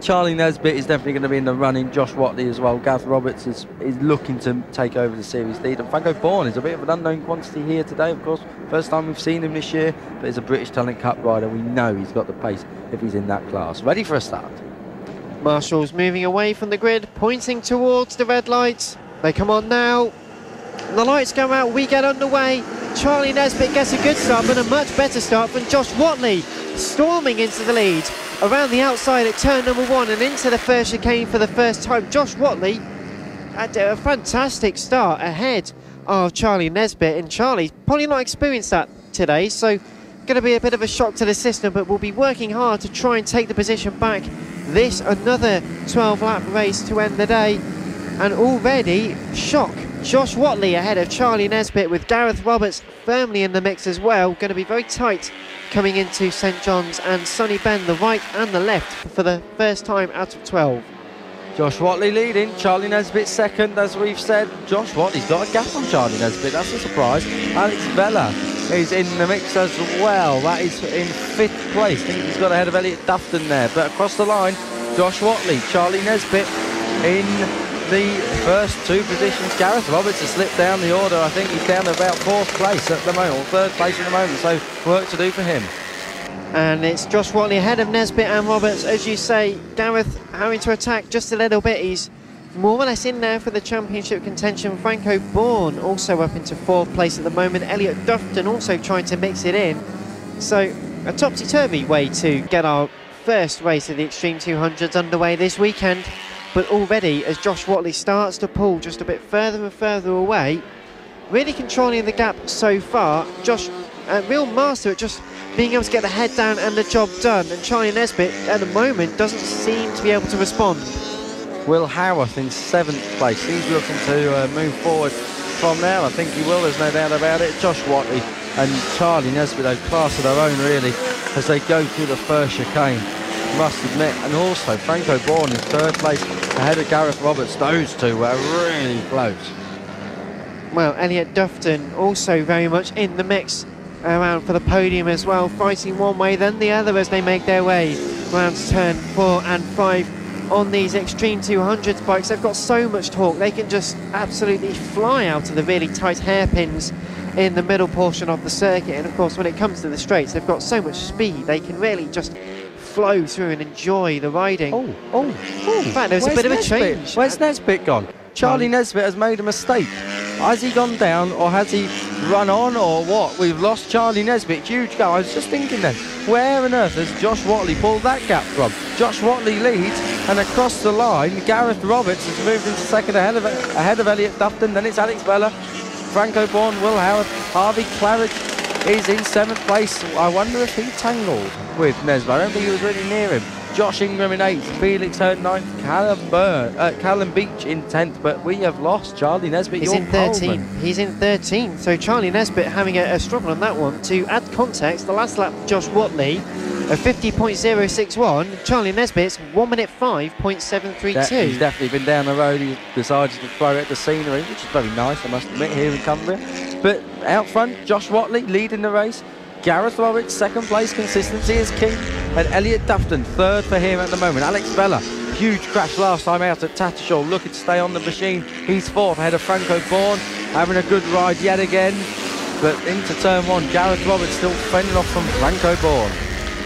Charlie Nesbitt is definitely going to be in the running. Josh Watley as well. Gareth Roberts is looking to take over the series lead. And Franco Bourne is a bit of an unknown quantity here today, of course. First time we've seen him this year, but he's a British Talent Cup rider. We know he's got the pace if he's in that class. Ready for a start. Marshall's moving away from the grid, pointing towards the red lights. They come on now. The lights go out, we get underway. Charlie Nesbitt gets a good start, but a much better start from Josh Watley, storming into the lead. Around the outside at turn number 1 and into the first chicane for the first time. Josh Watley had a fantastic start ahead of Charlie Nesbitt, and Charlie's probably not experienced that today, so going to be a bit of a shock to the system, but we'll be working hard to try and take the position back. This another 12-lap race to end the day, and already shock. Josh Watley ahead of Charlie Nesbitt, with Gareth Roberts firmly in the mix as well. Going to be very tight coming into St John's and Sunny Bend, the right and the left, for the first time out of 12. Josh Watley leading, Charlie Nesbitt second, as we've said. Josh Watley's got a gap on Charlie Nesbitt, that's a surprise. Alex Vella is in the mix as well. That is in 5th place. I think he's got ahead of Elliot Dufton there. But across the line, Josh Watley, Charlie Nesbitt in the first 2 positions. Gareth Roberts has slipped down the order. I think he's down to about 4th place at the moment, or 3rd place at the moment, so work to do for him. And it's Josh Watley ahead of Nesbitt and Roberts. As you say, Gareth having to attack just a little bit. He's more or less in there for the championship contention. Franco Bourne also up into 4th place at the moment. Elliot Dufton also trying to mix it in. So a topsy-turvy way to get our first race of the Extreme 200s underway this weekend. But already, as Josh Watley starts to pull just a bit further and further away, really controlling the gap so far. Josh, real master at just being able to get the head down and the job done. And Charlie Nesbitt, at the moment, doesn't seem to be able to respond. Will Howarth in 7th place. He's looking to move forward from there. I think he will, there's no doubt about it. Josh Watley and Charlie Nesbitt, a class of their own, really, as they go through the first chicane, must admit. And also Franco Bourne in 3rd place ahead of Gareth Roberts. Those two were really close. Well, Elliot Dufton also very much in the mix around for the podium as well, fighting one way then the other as they make their way round turn 4 and 5 on these Extreme 200s bikes. They've got so much torque, they can just absolutely fly out of the really tight hairpins in the middle portion of the circuit. And of course, when it comes to the straights, they've got so much speed, they can really just flow through and enjoy the riding. In fact, there's a bit of a change. Where's Nesbitt gone? Charlie Nesbitt has made a mistake. Has he gone down, or has he run on, or what? We've lost Charlie Nesbitt. Huge gap. I was just thinking then, where on earth has Josh Watley pulled that gap from? Josh Watley leads, and across the line, Gareth Roberts has moved into 2nd ahead of Elliot Dufton. Then it's Alex Vella, Franco Bourne, Will Howard, Harvey Claridge is in 7th place. I wonder if he tangled with Nesbitt. I don't think he was really near him. Josh Ingram in 8th, Felix Hurd 9th, Callum Beach in 10th, but we have lost Charlie Nesbitt. He's in 13th. He's in 13th. So Charlie Nesbitt having a struggle on that one. To add context, the last lap Josh Watley, a 50.061. Charlie Nesbitt's 1 minute 5.732. He's definitely been down the road. He's decided to throw at the scenery, which is very nice, I must admit, here in Cumbria. But out front, Josh Watley leading the race. Gareth Roberts, 2nd place, consistency is king. And Elliot Dufton, 3rd for him at the moment. Alex Vella, huge crash last time out at Tattershall, looking to stay on the machine. He's 4th ahead of Franco Bourne, having a good ride yet again. But into turn 1, Gareth Roberts still fending off from Franco Bourne.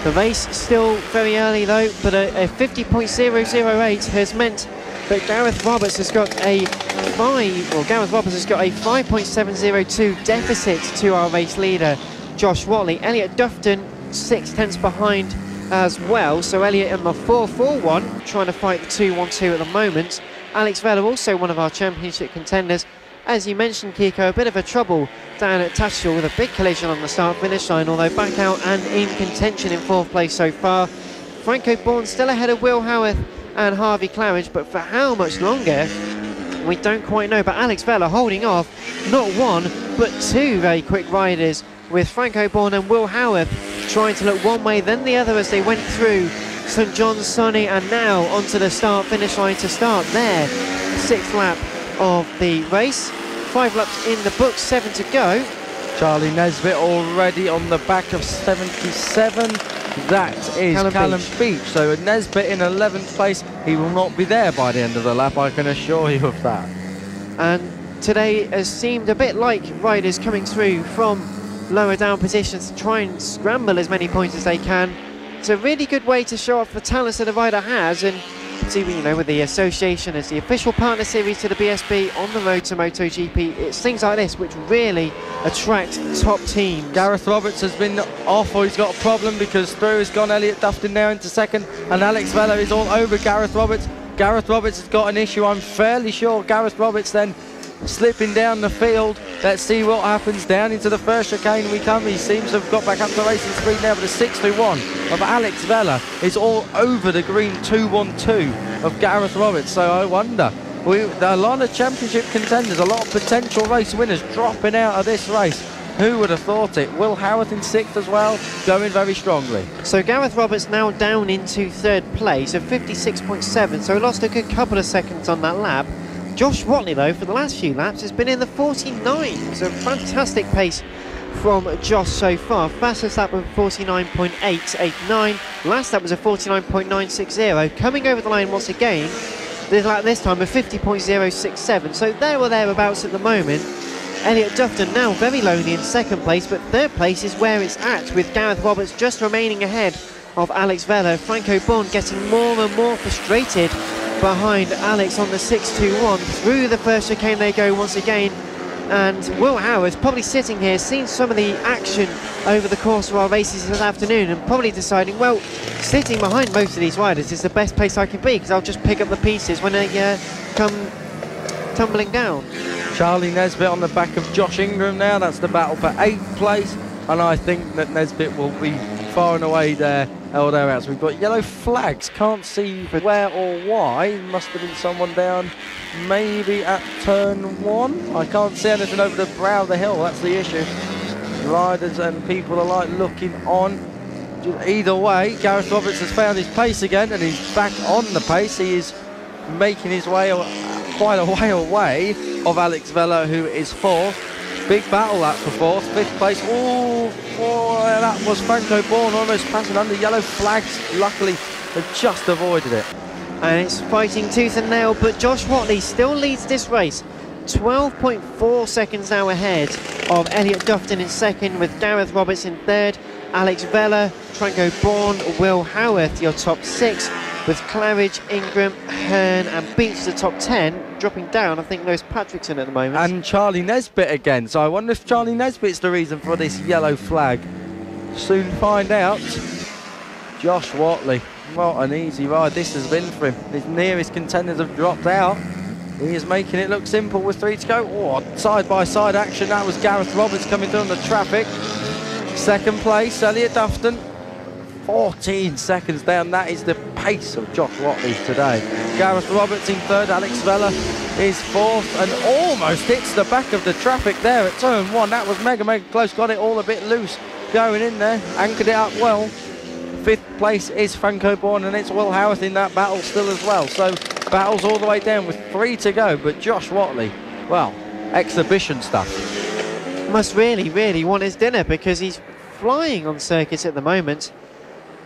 The race still very early though, but a 50.008 has meant that Gareth Roberts has got a 5.702 deficit to our race leader, Josh Watley. Elliot Dufton 6/10 behind as well, so Elliot in the 4-4-1 trying to fight the 2-1-2 at the moment. Alex Vella also one of our championship contenders. As you mentioned, Kiko, a bit of a trouble down at Tattershall with a big collision on the start-finish line, although back out and in contention in 4th place so far. Franco Bourne still ahead of Will Howarth and Harvey Claridge, but for how much longer, we don't quite know. But Alex Vella holding off not one, but 2 very quick riders, with Franco Bourne and Will Howarth trying to look one way then the other as they went through St John's Sunny, and now onto the start-finish line to start their 6th lap of the race. 5 laps in the books, 7 to go. Charlie Nesbitt already on the back of 77. That is Callum Beach. So Nesbitt in 11th place. He will not be there by the end of the lap, I can assure you of that. And today has seemed a bit like riders coming through from lower down positions to try and scramble as many points as they can. It's a really good way to show off the talents that a rider has, and see, you know, with the association as the official partner series to the BSB on the road to MotoGP, it's things like this which really attract top teams. Gareth Roberts has been off, or he's got a problem, because through has gone Elliot Dufton now into 2nd, and Alex Vella is all over Gareth Roberts. Gareth Roberts has got an issue, I'm fairly sure. Gareth Roberts then slipping down the field. Let's see what happens. Down into the first chicane we come. He seems to have got back up to racing speed now, but the 6-1 of Alex Vella is all over the green 2-1-2 of Gareth Roberts. So I wonder, a lot of championship contenders, a lot of potential race winners dropping out of this race. Who would have thought it? Will Howarth in 6th as well, going very strongly. So Gareth Roberts now down into 3rd place of 56.7, so he lost a good couple of seconds on that lap. Josh Watley, though, for the last few laps has been in the 49s. A fantastic pace from Josh so far. Fastest lap of 49.889. Last lap was a 49.960. Coming over the line once again, this time a 50.067. So there or thereabouts at the moment. Elliot Dufton now very lowly in 2nd place, but 3rd place is where it's at, with Gareth Roberts just remaining ahead of Alex Vella. Franco Bourne getting more and more frustrated behind Alex on the 6-2-1. Through the first chicane they go once again, and Will Howarth probably sitting here, seeing some of the action over the course of our races this afternoon, and probably deciding, well, sitting behind most of these riders is the best place I can be, because I'll just pick up the pieces when they come tumbling down. Charlie Nesbitt on the back of Josh Ingram now. That's the battle for 8th place, and I think that Nesbitt will be far and away there or thereabouts. We've got yellow flags, can't see where or why. Must have been someone down maybe at turn 1. I can't see anything over the brow of the hill, that's the issue. Riders and people alike looking on. Either way, Gareth Roberts has found his pace again, and he's back on the pace. He is making his way quite a way away of Alex Vella, who is 4th. Big battle that for 4th. 5th place, that was Franco Bourne almost passing under yellow flags. Luckily, they just avoided it. And it's fighting tooth and nail, but Josh Watley still leads this race. 12.4 seconds now ahead of Elliot Dufton in 2nd, with Gareth Roberts in 3rd. Alex Vella, Franco Bourne, Will Howarth, your top 6, with Claridge, Ingram, Hearn and Beach the top 10. Dropping down, I think Lewis Patrickson at the moment. And Charlie Nesbitt again. So I wonder if Charlie Nesbitt's the reason for this yellow flag. Soon find out. Josh Watley, what an easy ride this has been for him. His nearest contenders have dropped out. He is making it look simple with 3 to go. Oh, side-by-side action. That was Gareth Roberts coming through on the traffic. 2nd place, Elliot Dufton. 14 seconds down. That is the pace of Josh Watley today. Gareth Roberts in 3rd. Alex Vella is 4th and almost hits the back of the traffic there at turn 1. That was mega close. Got it all a bit loose going in there. Anchored it up well. 5th place is Franco Bourne, and it's Will Howarth in that battle still as well. So battles all the way down with 3 to go. But Josh Watley, well, exhibition stuff. Must really want his dinner, because he's flying on circuits at the moment.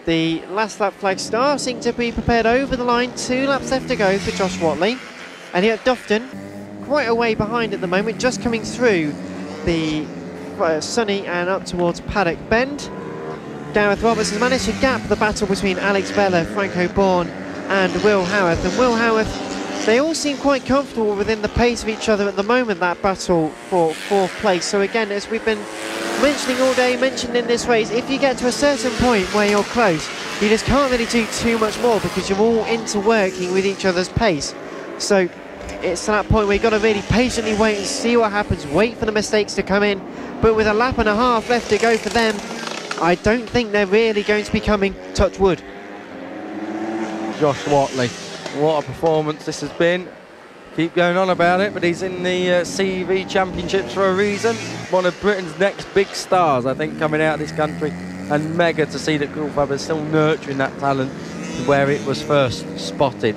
The last lap flag starting to be prepared over the line. 2 laps left to go for Josh Watley. Elliot Dufton quite a way behind at the moment, just coming through the Sunny and up towards Paddock Bend. Gareth Roberts has managed to gap the battle between Alex Vella, Franco Bourne and Will Howarth. And Will Howarth, they all seem quite comfortable within the pace of each other at the moment, that battle for 4th place. So again, as we've been mentioning all day, mentioned in this race, if you get to a certain point where you're close, you just can't really do too much more, because you're all interworking with each other's pace. So it's that point where you've got to really patiently wait and see what happens, wait for the mistakes to come in. But with a lap and a half left to go for them, I don't think they're really going to be coming, touch wood. Josh Watley, what a performance this has been. Keep going on about it, but he's in the CEV Championships for a reason. One of Britain's next big stars, I think, coming out of this country. and mega to see that FAB is still nurturing that talent where it was first spotted.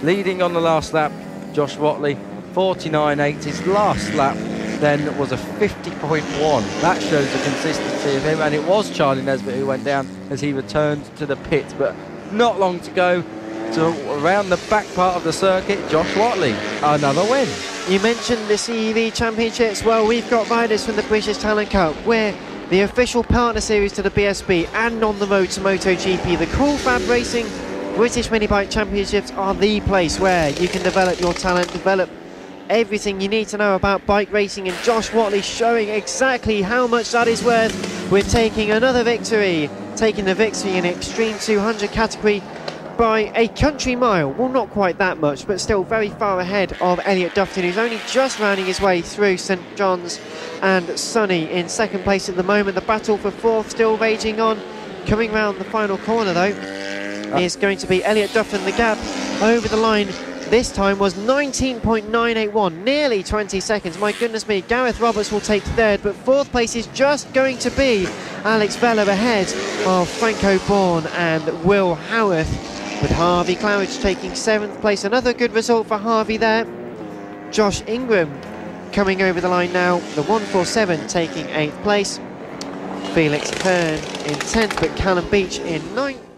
Leading on the last lap, Josh Watley, 49.8. His last lap then was a 50.1. That shows the consistency of him, and it was Charlie Nesbitt who went down as he returned to the pit, but not long to go. So around the back part of the circuit, Josh Watley, another win. You mentioned the CEV Championships. Well, we've got riders from the British Talent Cup. We're the official partner series to the BSB and on the road to MotoGP. The FAB Racing British Minibike Championships are the place where you can develop your talent, develop everything you need to know about bike racing, and Josh Watley showing exactly how much that is worth. We're taking another victory, taking the victory in Extreme 200 category by a country mile. Well, not quite that much, but still very far ahead of Elliot Dufton, who's only just rounding his way through St John's, and Sonny in second place at the moment. The battle for fourth still raging on. Coming round the final corner though is going to be Elliot Dufton. The gap over the line this time was 19.981, nearly 20 seconds. My goodness me, Gareth Roberts will take third, but fourth place is just going to be Alex Vella ahead of Franco Bourne and Will Howarth, with Harvey Claridge taking seventh place. Another good result for Harvey there. Josh Ingram coming over the line now, the 147 taking eighth place. Felix Hearn in 10th, but Callum Beach in 9th.